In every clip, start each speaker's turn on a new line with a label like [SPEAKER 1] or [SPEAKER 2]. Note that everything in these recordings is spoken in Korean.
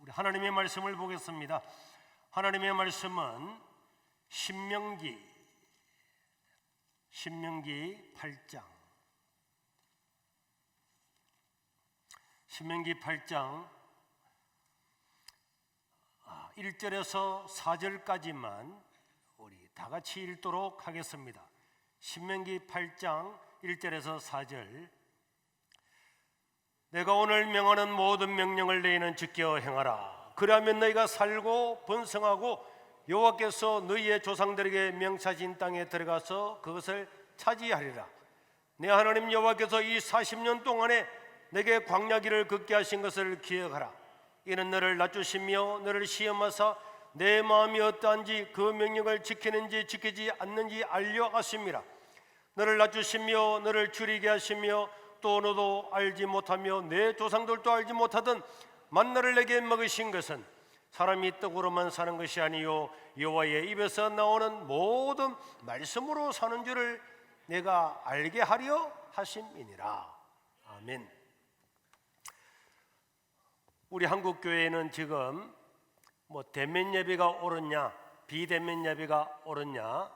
[SPEAKER 1] 우리 하나님의 말씀을 보겠습니다. 하나님의 말씀은 신명기 8장 신명기 8장 1절에서 4절까지만 우리 다 같이 읽도록 하겠습니다. 신명기 8장 1절에서 4절. 내가 오늘 명하는 모든 명령을 너희는 지켜 행하라. 그리하면 너희가 살고 번성하고 여호와께서 너희의 조상들에게 명하신 땅에 들어가서 그것을 차지하리라. 내 하나님 여호와께서 이 40년 동안에 내게 광야길을 걷게 하신 것을 기억하라. 이는 너를 낮추시며 너를 시험하사 내 마음이 어떠한지 그 명령을 지키는지 지키지 않는지 알려 하심이라. 너를 낮추시며 너를 줄이게 하시며 또 너도 알지 못하며 내 조상들도 알지 못하던 만나를 내게 먹으신 것은 사람이 떡으로만 사는 것이 아니요 여호와의 입에서 나오는 모든 말씀으로 사는 줄을 내가 알게 하려 하심이니라. 아멘. 우리 한국 교회는 지금 대면 예배가 옳으냐 비대면 예배가 옳으냐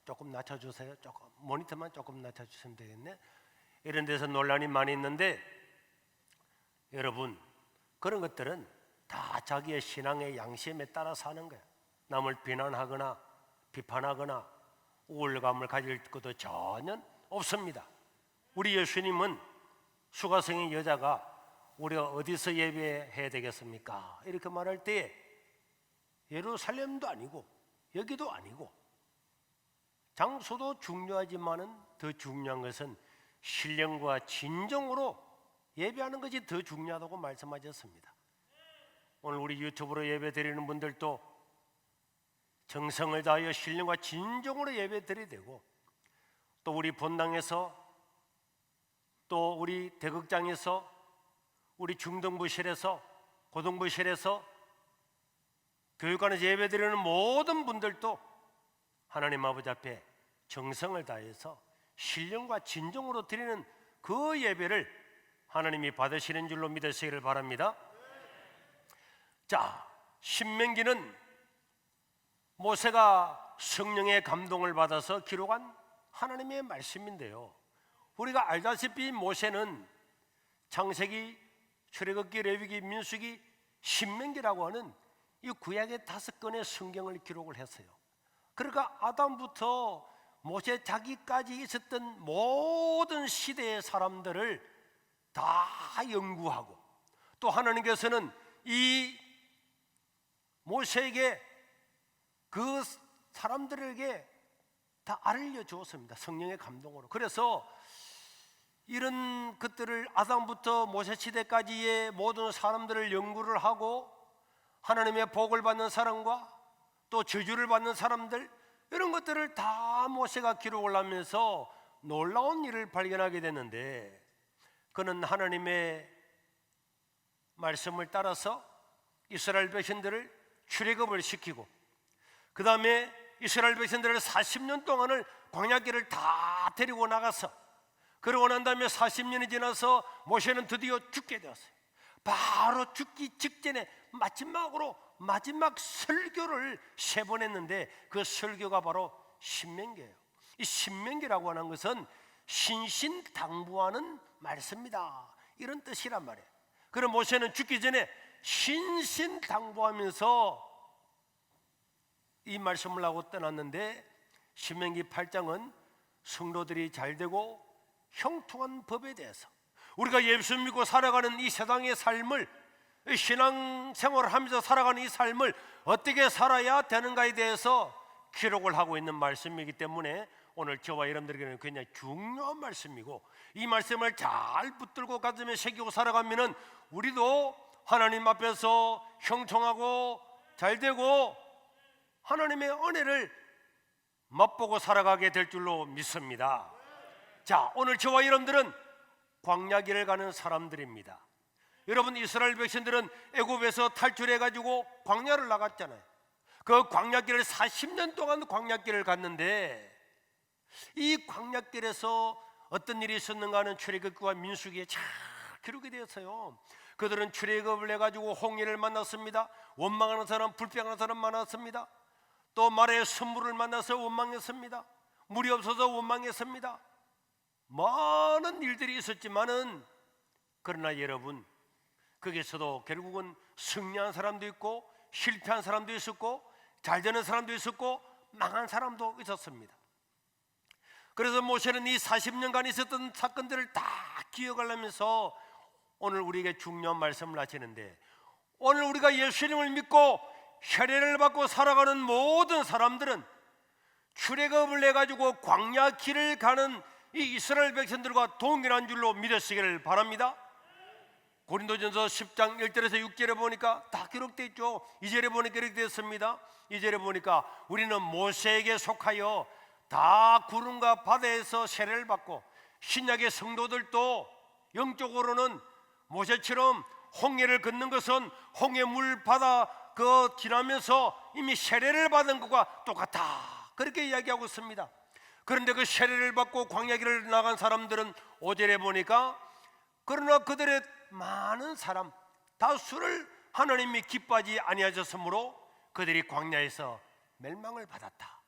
[SPEAKER 1] 조금 낮춰주세요. 조금 모니터만 조금 낮춰주시면 되겠네. 이런 데서 논란이 많이 있는데, 여러분 그런 것들은 다 자기의 신앙의 양심에 따라서 하는 거예요. 남을 비난하거나 비판하거나 우월감을 가질 것도 전혀 없습니다. 우리 예수님은 수가성의 여자가 우리가 어디서 예배해야 되겠습니까? 이렇게 말할 때 예루살렘도 아니고 여기도 아니고, 장소도 중요하지만은 더 중요한 것은 신령과 진정으로 예배하는 것이 더 중요하다고 말씀하셨습니다. 오늘 우리 유튜브로 예배 드리는 분들도 정성을 다하여 신령과 진정으로 예배 드려야 되고, 또 우리 본당에서 또 우리 대극장에서 우리 중등부실에서 고등부실에서 교육관에서 예배 드리는 모든 분들도 하나님 아버지 앞에 정성을 다해서 신령과 진정으로 드리는 그 예배를 하나님이 받으시는 줄로 믿으시기를 바랍니다. 자, 신명기는 모세가 성령의 감동을 받아서 기록한 하나님의 말씀인데요, 우리가 알다시피 모세는 창세기, 출애굽기, 레위기, 민수기, 신명기라고 하는 이 구약의 5권의 성경을 기록을 했어요. 그러니까 아담부터 모세 자기까지 있었던 모든 시대의 사람들을 다 연구하고, 또 하나님께서는 이 모세에게 그 사람들에게 다 알려주었습니다. 성령의 감동으로. 그래서 이런 것들을 아담부터 모세 시대까지의 모든 사람들을 연구를 하고, 하나님의 복을 받는 사람과 또 저주를 받는 사람들, 이런 것들을 다 모세가 기록을 하면서 놀라운 일을 발견하게 됐는데, 그는 하나님의 말씀을 따라서 이스라엘 백성들을 출애굽을 시키고, 그 다음에 이스라엘 백성들을 40년 동안을 광야길을 다 데리고 나가서, 그러고 난 다음에 40년이 지나서 모세는 드디어 죽게 되었어요. 바로 죽기 직전에 마지막 설교를 3번 했는데, 그 설교가 바로 신명기예요. 이 신명기라고 하는 것은 신신당부하는 말씀이다, 이런 뜻이란 말이에요. 그럼 모세는 죽기 전에 신신당부하면서 이 말씀을 하고 떠났는데, 신명기 8장은 성도들이 잘되고 형통한 법에 대해서, 우리가 예수 믿고 살아가는 이 세상의 삶을, 신앙생활을 하면서 살아가는 이 삶을 어떻게 살아야 되는가에 대해서 기록을 하고 있는 말씀이기 때문에 오늘 저와 여러분들에게는 굉장히 중요한 말씀이고, 이 말씀을 잘 붙들고 가슴에 새기고 살아가면 우리도 하나님 앞에서 형통하고 잘되고 하나님의 은혜를 맛보고 살아가게 될 줄로 믿습니다. 자, 오늘 저와 여러분들은 광야길을 가는 사람들입니다. 여러분, 이스라엘 백성들은 애굽에서 탈출해가지고 광야를 나갔잖아요. 그 광야길을 40년 동안 광야길을 갔는데, 이 광야길에서 어떤 일이 있었는가 하는 출애굽기와 민수기에 잘 기록이 되었어요. 그들은 출애굽을 해가지고 홍해를 만났습니다. 원망하는 사람, 불평하는 사람 만났습니다. 또 말의 선물을 만나서 원망했습니다. 물이 없어서 원망했습니다. 많은 일들이 있었지만은, 그러나 여러분, 거기서도 결국은 승리한 사람도 있고 실패한 사람도 있었고 잘 되는 사람도 있었고 망한 사람도 있었습니다. 그래서 모세는 이 40년간 있었던 사건들을 다 기억하려면서 오늘 우리에게 중요한 말씀을 하시는데, 오늘 우리가 예수님을 믿고 세례를 받고 살아가는 모든 사람들은 출애굽을 해가지고 광야 길을 가는 이 이스라엘 백성들과 동일한 줄로 믿으시기를 바랍니다. 고린도전서 10장 1절에서 6절에 보니까 다 기록되어 있죠. 2절에 보니까 기록되어 있습니다. 2절에 보니까 우리는 모세에게 속하여 다 구름과 바다에서 세례를 받고, 신약의 성도들도 영적으로는 모세처럼 홍해를 걷는 것은 홍해물 바다 지나면서 이미 세례를 받은 것과 똑같다, 그렇게 이야기하고 있습니다. 그런데 그 세례를 받고 광야길을 나간 사람들은 5절에 보니까 그러나 그들의 많은 사람 다수를 하나님이 기뻐하지 아니하셨으므로 그들이 광야에서 멸망을 받았다.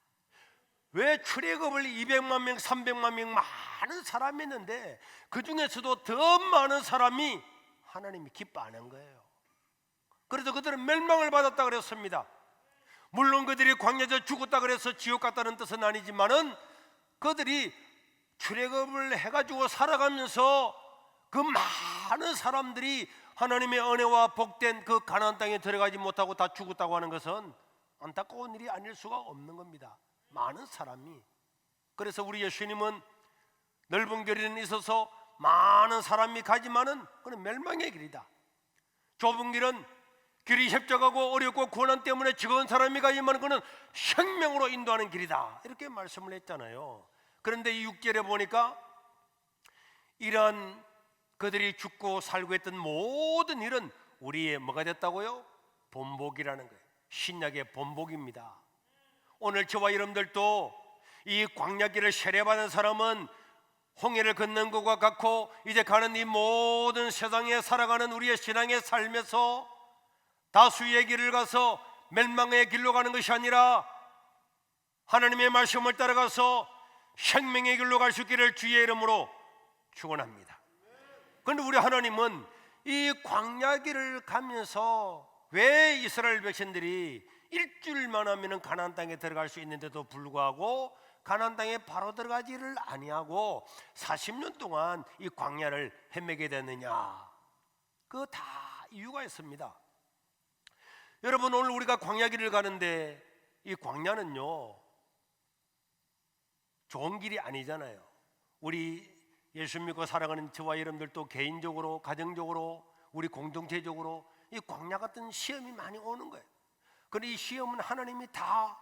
[SPEAKER 1] 왜 출애굽을 200만 명, 300만 명 많은 사람이 있는데 그 중에서도 더 많은 사람이 하나님이 기뻐하는 거예요. 그래서 그들은 멸망을 받았다 그랬습니다. 물론 그들이 광야에서 죽었다 그래서 지옥 갔다는 뜻은 아니지만은 그들이 출애굽을 해가지고 살아가면서 그 많은 사람들이 하나님의 은혜와 복된 그 가나안 땅에 들어가지 못하고 다 죽었다고 하는 것은 안타까운 일이 아닐 수가 없는 겁니다. 많은 사람이. 그래서 우리 예수님은 넓은 길에는 있어서 많은 사람이 가지만은 그는 멸망의 길이다. 좁은 길은 길이 협착하고 어렵고 고난 때문에 적은 사람이 가지만 그는 생명으로 인도하는 길이다, 이렇게 말씀을 했잖아요. 그런데 이 6절에 보니까 이러한 그들이 죽고 살고 했던 모든 일은 우리의 뭐가 됐다고요? 본복이라는 거예요. 신약의 본복입니다. 오늘 저와 여러분들도 이 광야길을 세례받은 사람은 홍해를 걷는 것과 같고, 이제 가는 이 모든 세상에 살아가는 우리의 신앙의 삶에서 다수의 길을 가서 멸망의 길로 가는 것이 아니라 하나님의 말씀을 따라가서 생명의 길로 갈 수 있기를 주의 이름으로 축원합니다. 그런데 우리 하나님은 이 광야길을 가면서 왜 이스라엘 백성들이 일주일만 하면 가나안 땅에 들어갈 수 있는데도 불구하고 가나안 땅에 바로 들어가지를 아니하고 40년 동안 이 광야를 헤매게 됐느냐? 그 다 이유가 있습니다. 여러분, 오늘 우리가 광야길을 가는데 이 광야는요 좋은 길이 아니잖아요. 우리 예수 믿고 살아가는 저와 여러분들도 개인적으로, 가정적으로, 우리 공동체적으로 이 광야 같은 시험이 많이 오는 거예요. 그런데 이 시험은 하나님이 다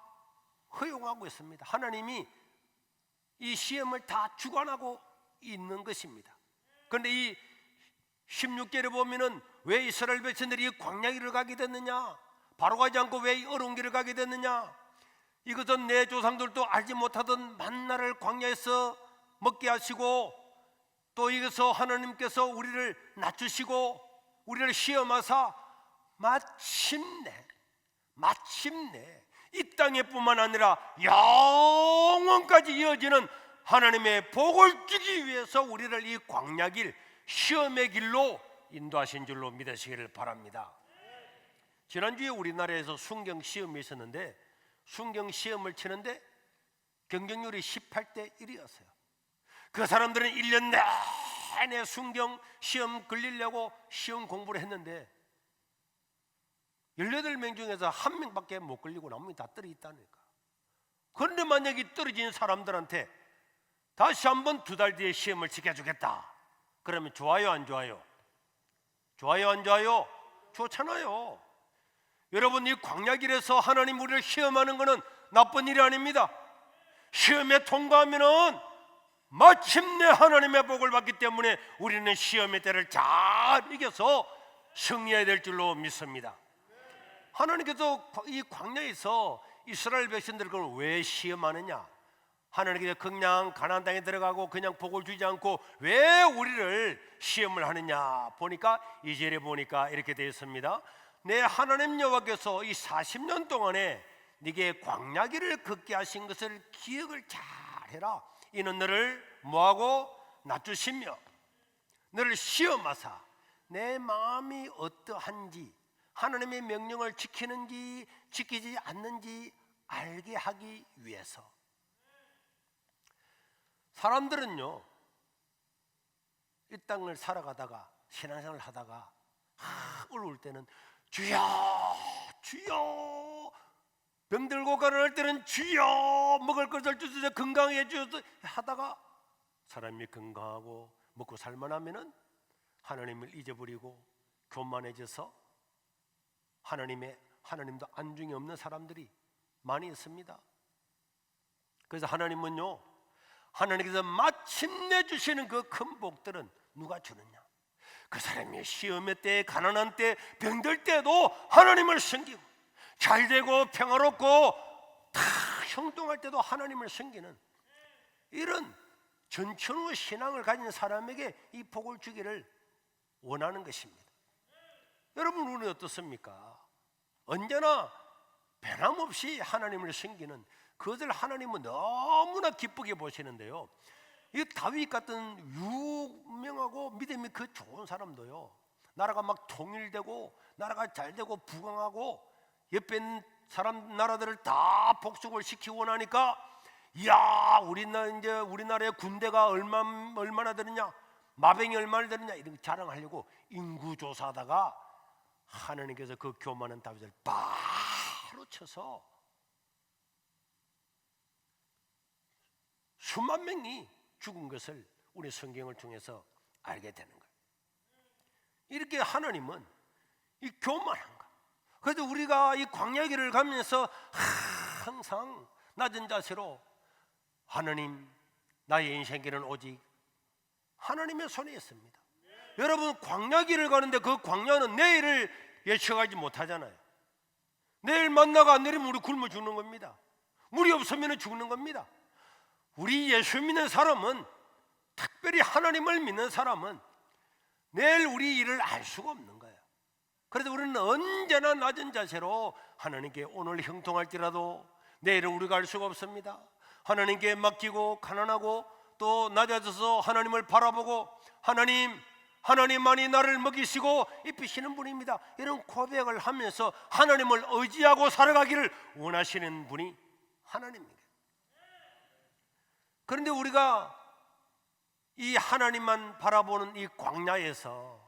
[SPEAKER 1] 허용하고 있습니다. 하나님이 이 시험을 다 주관하고 있는 것입니다. 그런데 이 16절에 보면은 왜 이스라엘 백성들이 광야길을 가게 됐느냐? 바로 가지 않고 왜 이 어려운 길을 가게 됐느냐? 이것은 내 조상들도 알지 못하던 만나를 광야에서 먹게 하시고, 또 이것서 하나님께서 우리를 낮추시고 우리를 시험하사 마침내 이 땅에뿐만 아니라 영원까지 이어지는 하나님의 복을 주기 위해서 우리를 이 광야길, 시험의 길로 인도하신 줄로 믿으시기를 바랍니다. 지난주에 우리나라에서 순경 시험이 있었는데, 순경 시험을 치는데 경쟁률이 18대 1이었어요. 그 사람들은 1년 내내 순경 시험 걸리려고 시험 공부를 했는데 18명 중에서 1명밖에 못 걸리고 나머지 다 떨어져 있다니까. 그런데 만약에 떨어진 사람들한테 다시 한번 2달 뒤에 시험을 지켜주겠다, 그러면 좋아요 안 좋아요? 좋아요 안 좋아요? 좋잖아요. 여러분, 이 광야길에서 하나님 우리를 시험하는 것은 나쁜 일이 아닙니다. 시험에 통과하면은 마침내 하나님의 복을 받기 때문에 우리는 시험의 때를 잘 이겨서 승리해야 될 줄로 믿습니다. 하나님께서 이 광야에서 이스라엘 백성들을 왜 시험하느냐? 하나님께서 그냥 가나안 땅에 들어가고 그냥 복을 주지 않고 왜 우리를 시험을 하느냐 보니까 2절에 보니까 이렇게 되어 있습니다. 내 하나님 여호와께서 이 40년 동안에 네게 광야길을 걷게 하신 것을 기억을 잘 해라. 이는 너를 뭐하고 낮추시며 너를 시험하사 내 마음이 어떠한지 하나님의 명령을 지키는지 지키지 않는지 알게 하기 위해서. 사람들은요, 이 땅을 살아가다가 신앙생활을 하다가 올라올 때는 주여 주여, 병들고 가난할 때는 주여, 먹을 것을 주소서, 건강해 주소서 하다가 사람이 건강하고 먹고 살만하면은 하나님을 잊어버리고 교만해져서 하나님도 안중이 없는 사람들이 많이 있습니다. 그래서 하나님은요, 하나님께서 마침내 주시는 그 큰 복들은 누가 주느냐? 그 사람이 시험의 때, 가난한 때, 병들 때도 하나님을 섬기고 잘되고 평화롭고 다 형통할 때도 하나님을 섬기는 이런 전천후 신앙을 가진 사람에게 이 복을 주기를 원하는 것입니다. 여러분, 우리는 어떻습니까? 언제나 변함없이 하나님을 섬기는 그것을 하나님은 너무나 기쁘게 보시는데요, 이 다윗 같은 유명하고 믿음이 그 좋은 사람도요, 나라가 막 통일되고 나라가 잘되고 부강하고 옆에 있는 나라들을 다 복속을 시키고 나니까, 이야, 우리나라의 군대가 얼마나 되느냐, 마병이 얼마나 되느냐, 이런 자랑하려고 인구조사하다가 하나님께서 그 교만한 다윗을 바로 쳐서 수만 명이 죽은 것을 우리 성경을 통해서 알게 되는 거예요. 이렇게 하나님은 이 교만한 거. 그래서 우리가 이 광야길을 가면서 항상 낮은 자세로 하나님, 나의 인생길은 오직 하나님의 손에 있습니다. 여러분, 광야길을 가는데 그 광야는 내일을 예측하지 못하잖아요. 내일 만나가 안 내리면 우리 굶어 죽는 겁니다. 물이 없으면 죽는 겁니다. 우리 예수 믿는 사람은, 특별히 하나님을 믿는 사람은 내일 우리 일을 알 수가 없는 거예요. 그래서 우리는 언제나 낮은 자세로 하나님께 오늘 형통할지라도 내일은 우리가 알 수가 없습니다. 하나님께 맡기고 가난하고 또 낮아져서 하나님을 바라보고 하나님만이 나를 먹이시고 입히시는 분입니다. 이런 고백을 하면서 하나님을 의지하고 살아가기를 원하시는 분이 하나님입니다. 그런데 우리가 이 하나님만 바라보는 이 광야에서,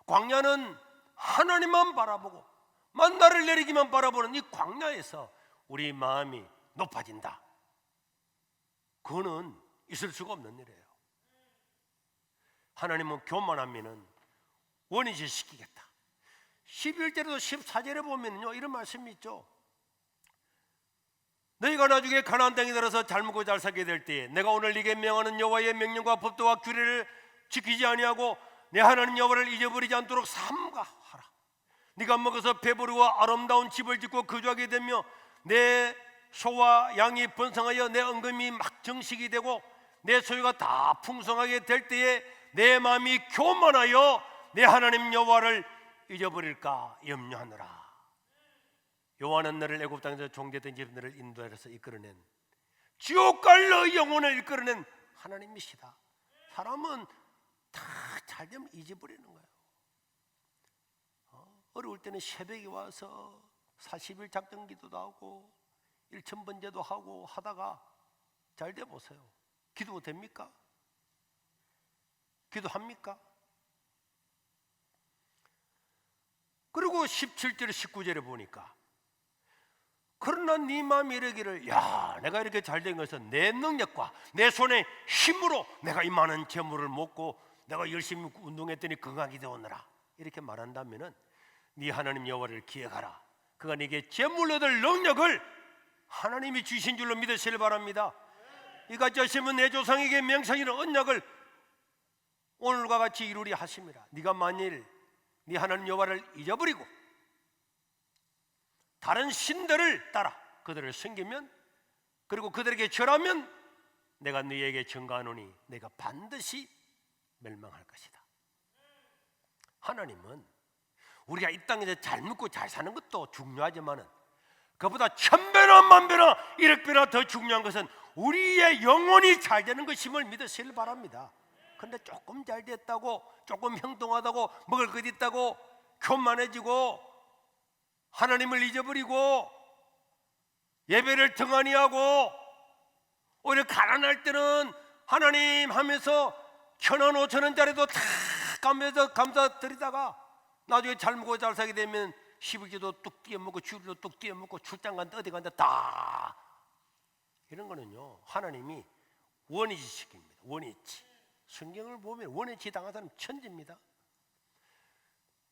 [SPEAKER 1] 광야는 하나님만 바라보고 만나를 내리기만 바라보는 이 광야에서 우리 마음이 높아진다. 그거는 있을 수가 없는 일이에요. 하나님은 교만하면은 원위치 시키겠다. 11절에도 14절에 보면요, 이런 말씀이 있죠. 너희가 나중에 가나안 땅에 들어서 잘 먹고 잘 살게 될 때에 내가 오늘 네게 명하는 여호와의 명령과 법도와 규례를 지키지 아니하고 내 하나님 여호와를 잊어버리지 않도록 삼가하라. 네가 먹어서 배부르고 아름다운 집을 짓고 거주하게 되며 내 소와 양이 번성하여 내 은금이 막 정식이 되고 내 소유가 다 풍성하게 될 때에 내 마음이 교만하여 내 하나님 여호와를 잊어버릴까 염려하노라. 여호와는 너를 애굽 땅에서 종되던 집 너를 인도하여서 이끌어낸 지옥 갈 너의 영혼을 이끌어낸 하나님이시다. 사람은 다 잘되면 잊어버리는 거예요. 어려울 때는 새벽에 와서 40일 작정 기도도 하고 일천번제도 하고 하다가 잘 돼 보세요. 기도 됩니까? 기도합니까? 그리고 17절 19절에 보니까 그러나 네 마음이 이르기를, 야, 내가 이렇게 잘된 것은 내 능력과 내 손의 힘으로 내가 이 많은 재물을 먹고 내가 열심히 운동했더니 건강하게 되었느라, 이렇게 말한다면은 네 하나님 여호와를 기억하라. 그가 네게 재물 얻을 능력을 하나님이 주신 줄로 믿으시길 바랍니다. 이같이 하시면 내 조상에게 맹세하는 언약을 오늘과 같이 이루리 하심이라. 네가 만일 네 하나님 여호와를 잊어버리고 다른 신들을 따라 그들을 섬기면, 그리고 그들에게 절하면 내가 너희에게 증거하노니 내가 반드시 멸망할 것이다. 하나님은 우리가 이 땅에서 잘 먹고 잘 사는 것도 중요하지만은 그보다 천배나 만배나 일억배나 더 중요한 것은 우리의 영혼이 잘 되는 것임을 믿으시길 바랍니다. 그런데 조금 잘 됐다고, 조금 형통하다고, 먹을 것 있다고 교만해지고 하나님을 잊어버리고 예배를 등한히 하고 오히려 가난할 때는 하나님 하면서 1,000원 5,000원짜리도 다 감사드리다가 나중에 잘 먹고 잘 살게 되면 11기도 뚝 띄어먹고 주리도 뚝 띄어먹고 출장 간다 어디 간다 다 이런 거는요 하나님이 원위치시킵니다. 원위치. 성경을 보면 원위치 당한 사람 천지입니다.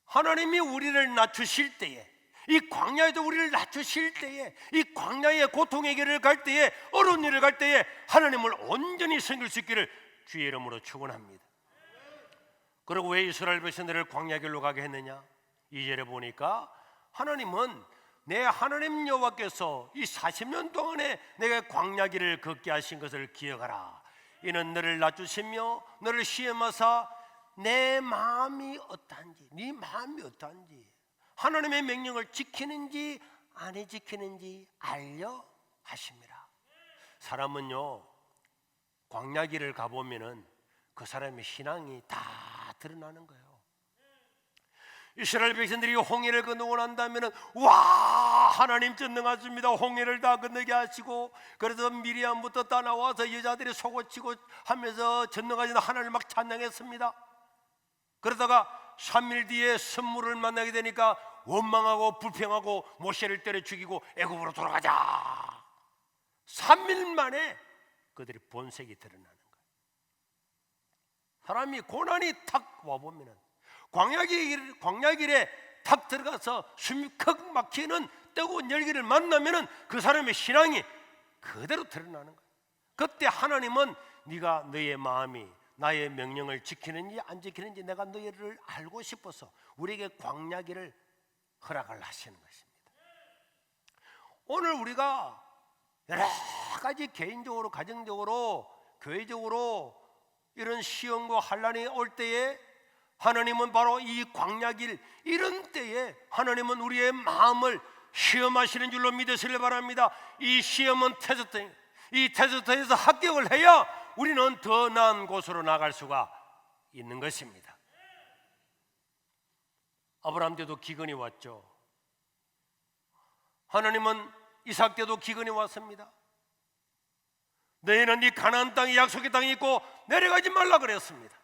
[SPEAKER 1] 하나님이 우리를 낮추실 때에, 이 광야에도 우리를 낮추실 때에, 이 광야의 고통의 길을 갈 때에, 어려운 일을 갈 때에 하나님을 온전히 섬길 수 있기를 주의 이름으로 축원합니다. 그리고 왜 이스라엘 백성들을 광야 길로 가게 했느냐? 2절에 보니까 하나님은 내 하나님 여호와께서 이 40년 동안에 내가 광야 길을 걷게 하신 것을 기억하라. 이는 너를 낮추시며 너를 시험하사 내 마음이 어떠한지, 네 마음이 어떠한지, 하나님의 명령을 지키는지 안 지키는지 알려 하심이라. 사람은요 광야 길을 가보면은 그 사람의 신앙이 다 드러나는 거예요. 이스라엘 백성들이 홍해를 건너고 난 다음에는 와 하나님 전능하십니다. 홍해를 다 건너게 하시고, 그래서 미리암부터 따라와서 여자들이 속옷치고 하면서 전능하신 하나님을 막 찬양했습니다. 그러다가 3일 뒤에 선물을 만나게 되니까 원망하고 불평하고 모세를 때려 죽이고 애굽으로 돌아가자. 3일 만에 그들의 본색이 드러나는 거예요. 사람이 고난이 탁 와보면은 광야길에 탁 들어가서 숨이 컥 막히는 뜨거운 열기를 만나면은 그 사람의 신앙이 그대로 드러나는 거예요. 그때 하나님은 네가 너의 마음이 나의 명령을 지키는지 안 지키는지 내가 너희를 알고 싶어서 우리에게 광야길을 허락을 하시는 것입니다. 오늘 우리가 여러 가지 개인적으로, 가정적으로, 교회적으로 이런 시험과 환난이 올 때에 하나님은 바로 이 광야길, 이런 때에 하나님은 우리의 마음을 시험하시는 줄로 믿으시길 바랍니다. 이 시험은 테스트, 이 테스트에서 합격을 해야 우리는 더 나은 곳으로 나갈 수가 있는 것입니다. 아브라함 때도 기근이 왔죠. 하나님은 이삭 때도 기근이 왔습니다. 너희는 이 가나안 땅에 약속의 땅이 있고 내려가지 말라 그랬습니다.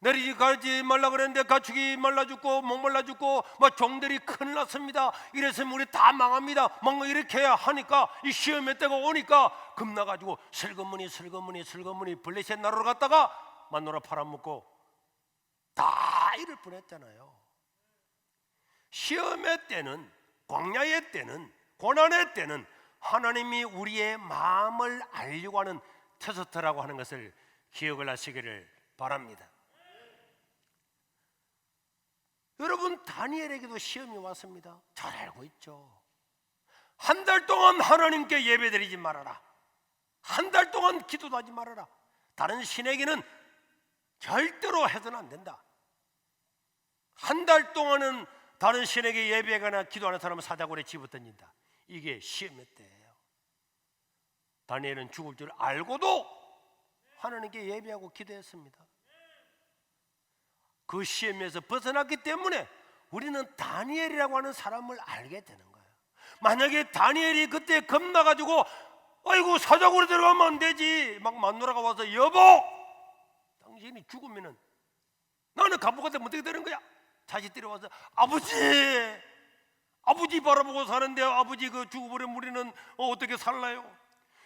[SPEAKER 1] 내려가지 말라 그랬는데 가축이 말라 죽고 목말라 죽고 막 종들이 큰일 났습니다. 이랬으면 우리 다 망합니다. 막 이렇게 해야 하니까 이 시험의 때가 오니까 겁나가지고 슬그머니 블레셋 나라로 갔다가 마누라 팔아먹고 다 잃을 뻔했잖아요. 시험의 때는, 광야의 때는, 고난의 때는 하나님이 우리의 마음을 알려고 하는 테스트라고 하는 것을 기억을 하시기를 바랍니다. 여러분, 다니엘에게도 시험이 왔습니다. 잘 알고 있죠. 한 달 동안 하나님께 예배드리지 말아라. 한 달 동안 기도도 하지 말아라. 다른 신에게는 절대로 해서는 안 된다. 한 달 동안은 다른 신에게 예배하거나 기도하는 사람은 사자굴에 집어던진다. 이게 시험의 때예요. 다니엘은 죽을 줄 알고도 하나님께 예배하고 기도했습니다. 그 시험에서 벗어났기 때문에 우리는 다니엘이라고 하는 사람을 알게 되는 거예요. 만약에 다니엘이 그때 겁나가지고 아이고 사자굴에 들어가면 안 되지, 막 마누라가 와서 여보 당신이 죽으면은 나는 감옥 가서 어떻게 되는 거야? 자식들이 와서 아버지 바라보고 사는데 아버지 그 죽어버리면 우리는 어떻게 살라요?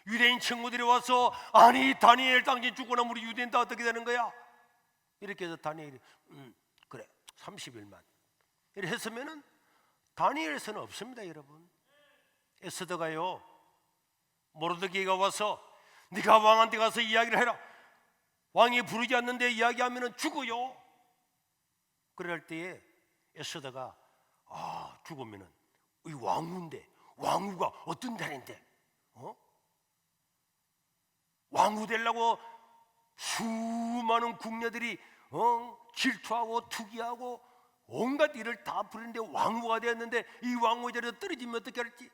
[SPEAKER 1] 유대인 친구들이 와서 아니 다니엘 당신 죽고 나면 우리 유대인 다 어떻게 되는 거야? 이렇게 해서 다니엘이 그래 30일만 이렇게 했으면은 다니엘서는 없습니다. 여러분, 에스더가요 모르드게가 와서 네가 왕한테 가서 이야기를 해라. 왕이 부르지 않는데 이야기하면은 죽어요. 그럴 때에 에스더가 죽으면은 이 왕후인데, 왕후가 어떤 자리인데 왕후 되려고 수많은 궁녀들이 질투하고 투기하고 온갖 일을 다 부리는데 왕후가 되었는데 이 왕후 자리에서 떨어지면 어떻게 할지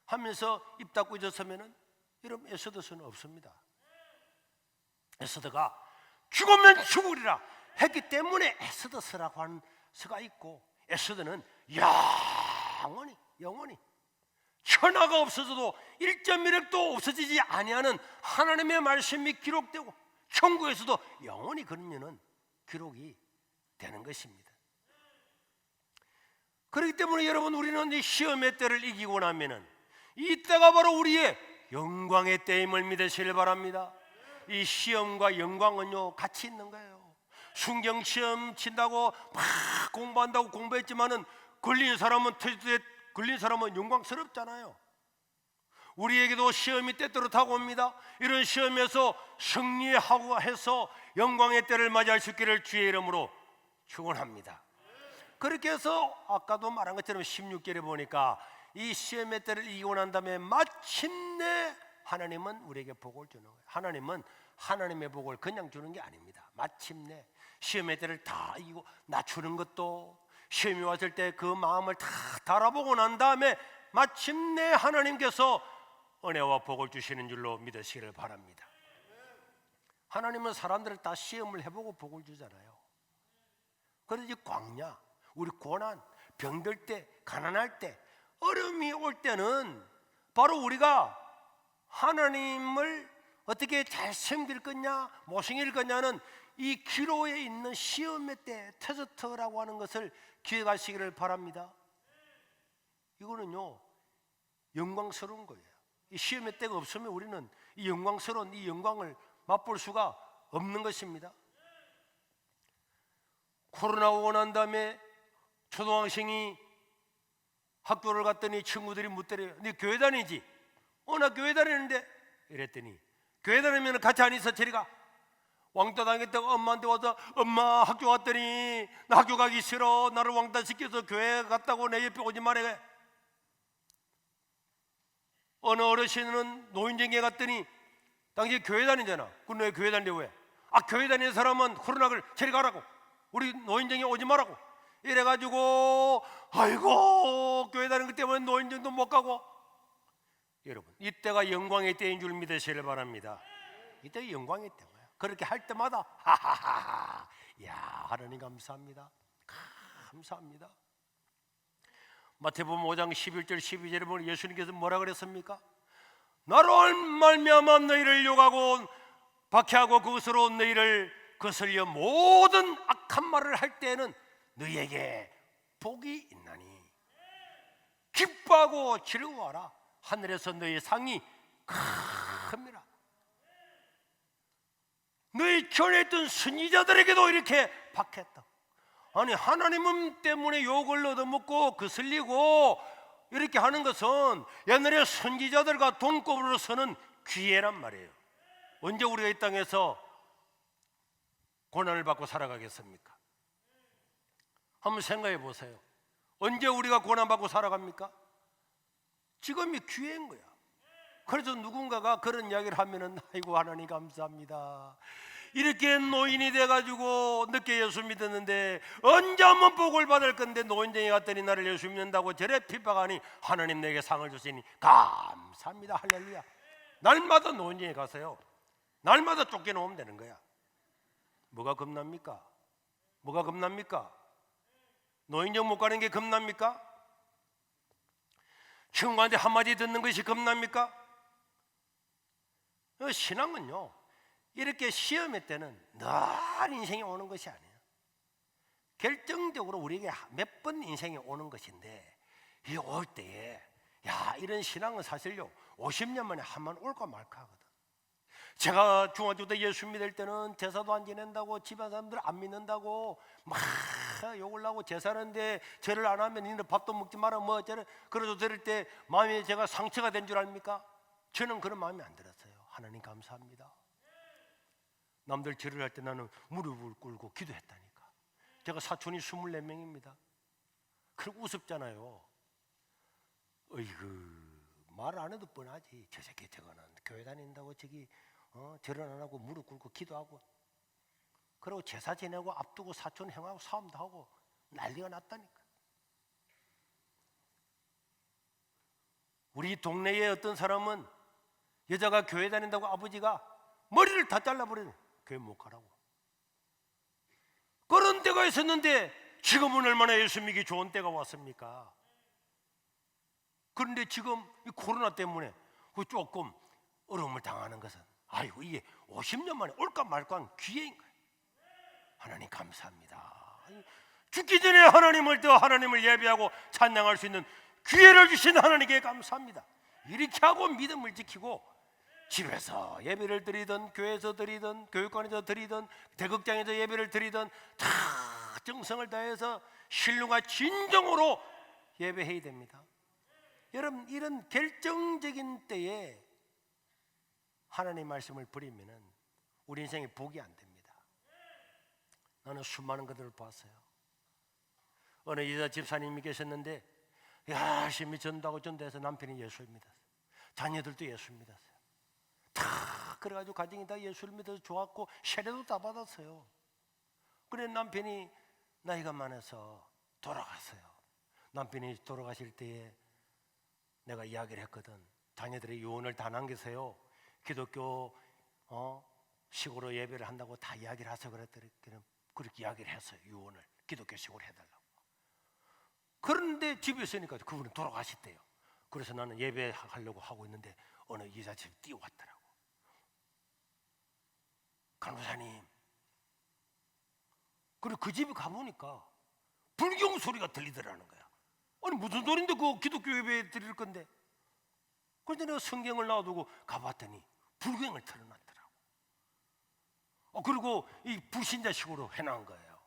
[SPEAKER 1] 하면서 입 닫고 있었으면은 이런 에스더서는 없습니다. 에스더가 죽으면 죽으리라 했기 때문에 에스더서라고 하는 서가 있고, 에스더는 영원히 천하가 없어져도 1.1핵도 없어지지 아니하는 하나님의 말씀이 기록되고 천국에서도 영원히 그런 일은 기록이 되는 것입니다. 그렇기 때문에 여러분, 우리는 이 시험의 때를 이기고 나면은 이 때가 바로 우리의 영광의 때임을 믿으시길 바랍니다. 이 시험과 영광은요 같이 있는 거예요. 순경 시험 친다고 막 공부한다고 공부했지만은 걸린 사람은 영광스럽잖아요. 우리에게도 시험이 때때로 다가옵니다. 이런 시험에서 승리하고 해서 영광의 때를 맞이할 수 있기를 주의 이름으로 축원합니다. 그렇게 해서 아까도 말한 것처럼 16절에 보니까 이 시험의 때를 이기고 난 다음에 마침내 하나님은 우리에게 복을 주는 거예요. 하나님은 하나님의 복을 그냥 주는 게 아닙니다. 마침내 시험의 때를 다 이기고 낮추는 것도, 시험이 왔을 때 그 마음을 다 달아보고 난 다음에 마침내 하나님께서 은혜와 복을 주시는 줄로 믿으시기를 바랍니다. 하나님은 사람들을 다 시험을 해보고 복을 주잖아요. 그래서 이 광야, 우리 고난, 병들 때, 가난할 때, 어려움이 올 때는 바로 우리가 하나님을 어떻게 잘 섬길 거냐 못 섬길 거냐는 이 기로에 있는 시험의 때, 테스트라고 하는 것을 기억하시기를 바랍니다. 이거는요 영광스러운 거예요. 이 시험의 때가 없으면 우리는 이 영광스러운 이 영광을 맛볼 수가 없는 것입니다. 코로나 오고 난 다음에 초등학생이 학교를 갔더니 친구들이 묻더래요. 네 교회 다니지? 나 교회 다니는데. 이랬더니 교회 다니면 같이 안 있어? 저리 가. 왕따 당했다고 엄마한테 와서 엄마 학교 갔더니 나 학교 가기 싫어, 나를 왕따 시켜서 교회 갔다고 내 옆에 오지 말래. 어느 어르신은 노인정에 갔더니 당신 교회 다니잖아. 그럼 왜 교회 다니려고 해? 교회 다니는 사람은 코로나를 저리 가라고, 우리 노인정에 오지 말라고. 이래가지고 아이고 교회 다니는 것 때문에 노인정도 못 가고. 여러분, 이때가 영광의 때인 줄 믿으시길 바랍니다. 이때가 영광의 때예요. 그렇게 할 때마다 하하하하, 야 하나님 감사합니다, 감사합니다. 마태복음 5장 11절 12절에 보면 예수님께서 뭐라 그랬습니까? 나로 말미암아 너희를 욕하고 박해하고 그것으로 너희를 거슬려 모든 악한 말을 할 때에는 너희에게 복이 있나니 기뻐하고 즐거워하라. 하늘에서 너희의 상이 큽니다. 너희 전에 있던 선지자들에게도 이렇게 박했다. 아니, 하나님 때문에 욕을 얻어먹고 거슬리고 이렇게 하는 것은 옛날에 선지자들과 동급으로 서는 기회란 말이에요. 언제 우리가 이 땅에서 고난을 받고 살아가겠습니까? 한번 생각해 보세요. 언제 우리가 고난받고 살아갑니까? 지금이 기회인 거야. 그래서 누군가가 그런 이야기를 하면은 아이고 하나님 감사합니다, 이렇게 노인이 돼가지고 늦게 예수 믿었는데 언제 한번 복을 받을 건데 노인정에 갔더니 나를 예수 믿는다고 저래 핍박하니 하나님 내게 상을 주시니 감사합니다, 할렐루야. 날마다 노인정에 가세요. 날마다 쫓겨나오면 되는 거야. 뭐가 겁납니까? 뭐가 겁납니까? 노인정 못 가는 게 겁납니까? 친구한테 한마디 듣는 것이 겁납니까? 신앙은요 이렇게 시험의 때는 늘 인생에 오는 것이 아니에요. 결정적으로 우리에게 몇 번 인생에 오는 것인데, 이 올 때에 이런 신앙은 사실요 50년 만에 한 번 올까 말까 하거든. 제가 중학교 때 예수 믿을 때는 제사도 안 지낸다고, 집안 사람들 안 믿는다고 막 욕을 하고, 제사하는데 절을 안 하면 니네 밥도 먹지 마라 뭐 어쩌래. 그래도 들을 때 마음이 제가 상처가 된 줄 압니까? 저는 그런 마음이 안 들었어요. 하나님 감사합니다. 남들 절을 할 때 나는 무릎을 꿇고 기도했다니까. 제가 사촌이 24명입니다. 그리고 우습잖아요. 어이구 말 안 해도 뻔하지. 저 새끼 저거는 교회 다닌다고 저기 절은 안 하고 무릎 꿇고 기도하고, 그리고 제사 지내고 앞두고 사촌 형하고 싸움도 하고 난리가 났다니까. 우리 동네에 어떤 사람은 여자가 교회 다닌다고 아버지가 머리를 다 잘라버리네. 교회 못 가라고. 그런 때가 있었는데 지금은 얼마나 예수 믿기 좋은 때가 왔습니까? 그런데 지금 이 코로나 때문에 조금 어려움을 당하는 것은, 아이고 이게 50년 만에 올까 말까 한 기회인 거예요. 하나님 감사합니다. 죽기 전에 하나님을 예배하고 찬양할 수 있는 기회를 주신 하나님께 감사합니다. 이렇게 하고 믿음을 지키고 집에서 예배를 드리든 교회에서 드리든 교육관에서 드리든 대극장에서 예배를 드리든 다 정성을 다해서 신뢰와 진정으로 예배해야 됩니다. 여러분, 이런 결정적인 때에 하나님의 말씀을 버리면 우리 인생에 복이 안 됩니다. 나는 수많은 것들을 봤어요. 어느 여자 집사님이 계셨는데 열심히 전도하고 전도해서 남편이 예수를 믿었어요. 자녀들도 예수를 믿었어요. 다 그래가지고 가정이 다 예수를 믿어서 좋았고 세례도 다 받았어요. 그래 남편이 나이가 많아서 돌아갔어요. 남편이 돌아가실 때에 내가 이야기를 했거든. 자녀들의 유언을 다 남기세요. 기독교 식으로 예배를 한다고 다 이야기를 하세요. 그랬더니 그렇게 이야기를 했어요. 유언을 기독교식으로 해달라고. 그런데 집에 있으니까 그분은 돌아가셨대요. 그래서 나는 예배하려고 하고 있는데 어느 여자집이 뛰어왔더라고. 간호사님. 그리고 그 집에 가보니까 불경 소리가 들리더라는 거야. 아니 무슨 소리인데 그 기독교 예배 드릴 건데. 그래서 내가 성경을 놔두고 가봤더니 불경을 틀어놨더라고. 그리고 이 불신자식으로 해놓은 거예요.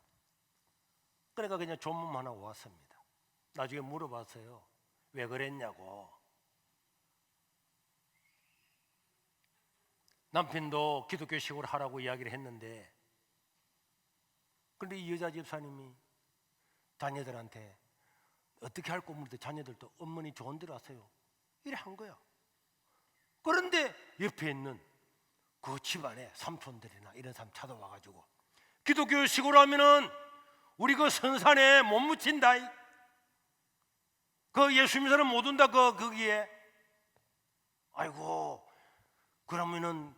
[SPEAKER 1] 그러니까 그냥 조문 하나 왔습니다. 나중에 물어봤어요. 왜 그랬냐고. 남편도 기독교식으로 하라고 이야기를 했는데, 그런데 이 여자 집사님이 자녀들한테 어떻게 할 거면 자녀들도 어머니 좋은 데로 하세요 이래 한 거야. 그런데 옆에 있는 그 집안에 삼촌들이나 이런 사람 찾아와가지고 기독교식으로 하면은 우리 그 선산에 못 묻힌다. 그 예수 믿는 사람 못 온다. 거기에. 아이고 그러면은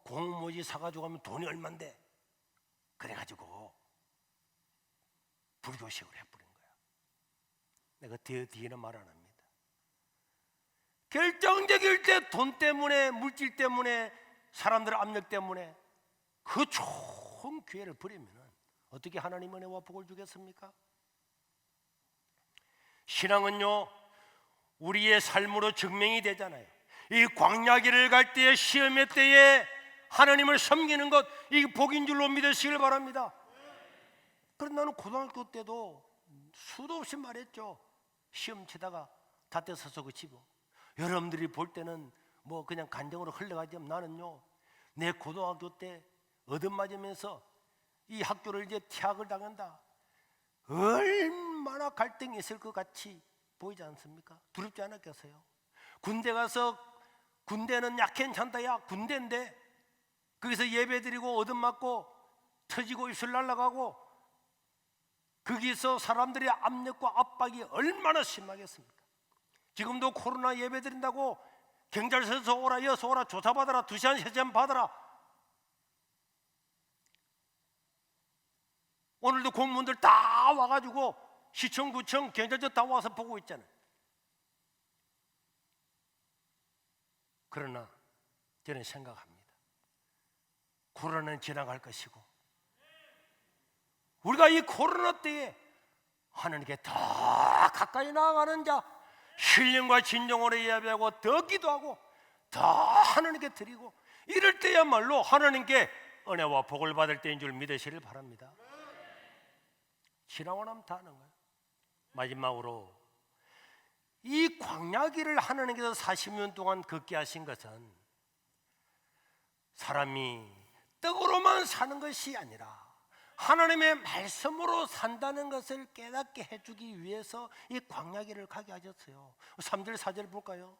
[SPEAKER 1] 공모지 사가지고 가면 돈이 얼만데. 그래가지고 불교식으로 해버린 거야. 내가 뒤에는 말 안 합니다. 결정적일 때 돈 때문에 물질 때문에 사람들의 압력 때문에 그 좋은 기회를 버리면 어떻게 하나님 은혜와 복을 주겠습니까? 신앙은요 우리의 삶으로 증명이 되잖아요. 이 광야길을 갈 때에 시험의 때에 하나님을 섬기는 것, 이 복인 줄로 믿으시길 바랍니다. 그런데 나는 고등학교 때도 수도 없이 말했죠. 시험 치다가 다떼서서 그치고. 여러분들이 볼 때는 뭐 그냥 간정으로 흘러가지만 나는요 내 고등학교 때 얻어맞으면서 이 학교를 이제 퇴학을 당한다. 얼마나 갈등이 있을 것 같이 보이지 않습니까? 두렵지 않았겠어요? 군대 가서, 군대는 약행찬다. 야 군대인데 거기서 예배드리고 얻어맞고 터지고 입술 날아가고 거기서 사람들의 압력과 압박이 얼마나 심하겠습니까? 지금도 코로나 예배드린다고 경찰서에서 오라, 여서 오라, 조사받아라, 2시간 3시간 받아라. 오늘도 공무원들 다 와가지고 시청, 구청, 경찰서 다 와서 보고 있잖아요. 그러나 저는 생각합니다. 코로나는 지나갈 것이고 우리가 이 코로나 때에 하나님께 더 가까이 나아가는 자, 신령과 진정으로 예배하고 더 기도하고 더 하나님께 드리고 이럴 때야말로 하나님께 은혜와 복을 받을 때인 줄 믿으시길 바랍니다. 지나고 나면 다 하는 거예요. 마지막으로 이 광야길을 하나님께서 40년 동안 걷게 하신 것은 사람이 떡으로만 사는 것이 아니라 하나님의 말씀으로 산다는 것을 깨닫게 해주기 위해서 이 광야길을 가게 하셨어요. 3절 4절 볼까요?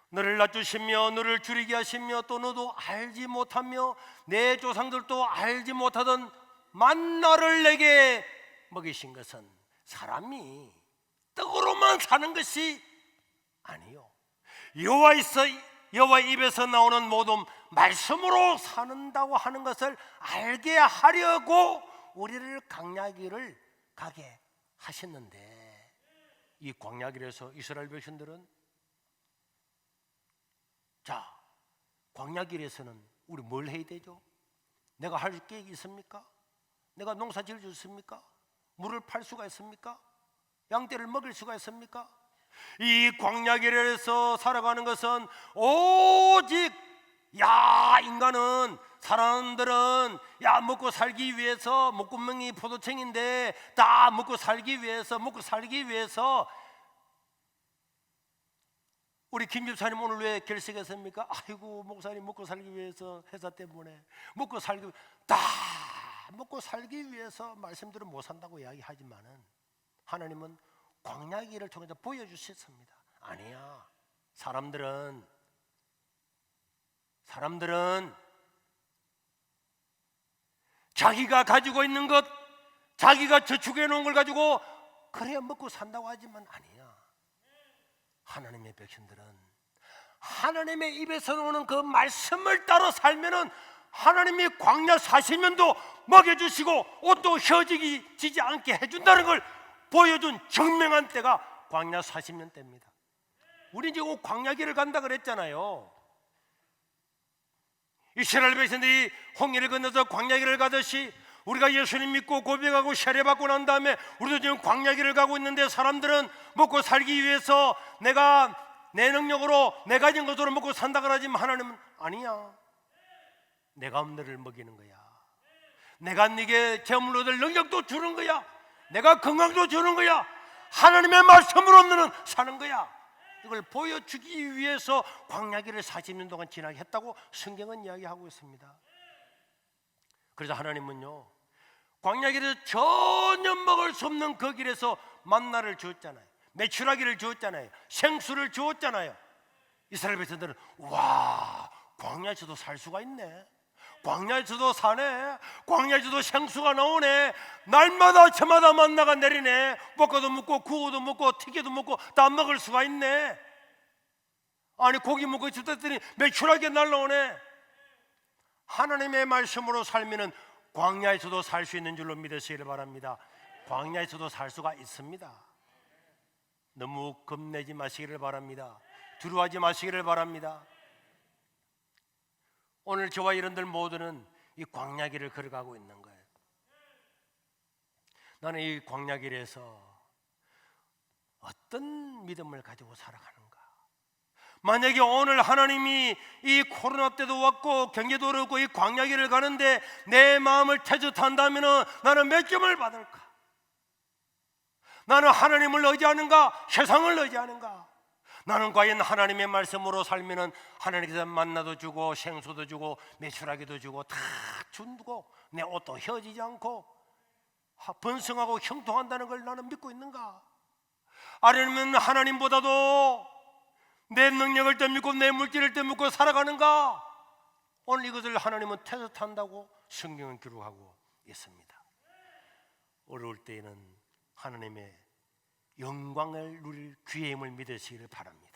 [SPEAKER 1] 너를 낮추시며 너를 줄이게 하시며 또 너도 알지 못하며 내 조상들도 알지 못하던 만나를 내게 먹이신 것은 사람이 떡으로만 사는 것이 아니요 여호와 입에서 나오는 모든 말씀으로 사는다고 하는 것을 알게 하려고 우리를 광야길을 가게 하셨는데, 이 광야길에서 이스라엘 백성들은 자, 광야길에서는 우리 뭘 해야 되죠? 내가 할 계획이 있습니까? 내가 농사 지을 수 있습니까? 물을 팔 수가 있습니까? 양떼를 먹일 수가 있습니까? 이 광야길에서 살아가는 것은 오직 인간은, 사람들은 먹고 살기 위해서, 목구멍이 포도청인데 다 먹고 살기 위해서 우리 김 집사님 오늘 왜 결석했습니까? 아이고 목사님 먹고 살기 위해서, 회사 때문에 먹고 살기 위해서 말씀대로 못 산다고 이야기하지만은 하나님은 광야길을 통해서 보여주셨습니다. 아니야, 사람들은 자기가 가지고 있는 것, 자기가 저축해 놓은 걸 가지고 그래야 먹고 산다고 하지만 아니야. 하나님의 백성들은 하나님의 입에서 나오는 그 말씀을 따라 살면은 하나님이 광야 40년도 먹여주시고 옷도 휘어지지 않게 해준다는 걸 보여준 증명한 때가 광야 40년 때입니다. 우리 지금 광야길을 간다 그랬잖아요. 이스라엘 백성들이 홍해를 건너서 광야길을 가듯이 우리가 예수님 믿고 고백하고 세례받고 난 다음에 우리도 지금 광야길을 가고 있는데, 사람들은 먹고 살기 위해서 내가 내 능력으로 내 가진 것으로 먹고 산다 그러지만 하나님은 아니야. 내가 너를 먹이는 거야. 내가 네게 재물로 될 능력도 주는 거야. 내가 건강도 주는 거야. 하나님의 말씀으로 너는 사는 거야. 이걸 보여주기 위해서 광야길을 40년 동안 지나게 했다고 성경은 이야기하고 있습니다. 그래서 하나님은요, 광야길에서 전혀 먹을 수 없는 그 길에서 만나를 주었잖아요. 메추라기를 주었잖아요. 생수를 주었잖아요. 이스라엘 백성들은 와, 광야에서도 살 수가 있네, 광야에서도 사네, 광야에서도 생수가 나오네, 날마다 저마다 만나가 내리네, 볶아도 먹고 구워도 먹고 튀겨도 먹고 다 먹을 수가 있네. 아니 고기 먹고 있을 때더니 메추라기 날라오네. 하나님의 말씀으로 살면은 광야에서도 살 수 있는 줄로 믿으시기를 바랍니다. 광야에서도 살 수가 있습니다. 너무 겁내지 마시기를 바랍니다. 두려워하지 마시기를 바랍니다. 오늘 저와 여러분들 모두는 이 광야길을 걸어가고 있는 거예요. 나는 이 광야길에서 어떤 믿음을 가지고 살아가는가? 만약에 오늘 하나님이 이 코로나 때도 왔고 경제도 어렵고 이 광야길을 가는데 내 마음을 테스트한다면 나는 몇 점을 받을까? 나는 하나님을 의지하는가? 세상을 의지하는가? 나는 과연 하나님의 말씀으로 살면 하나님께서 만나도 주고 생수도 주고 메추라기도 주고 다 준고 내 옷도 휘어지지 않고 번성하고 형통한다는 걸 나는 믿고 있는가? 아니면 하나님보다도 내 능력을 더 믿고 내 물질을 더 믿고 살아가는가? 오늘 이것을 하나님은 테스트한다고 성경은 기록하고 있습니다. 어려울 때에는 하나님의 영광을 누릴 귀함을 믿으시기를 바랍니다.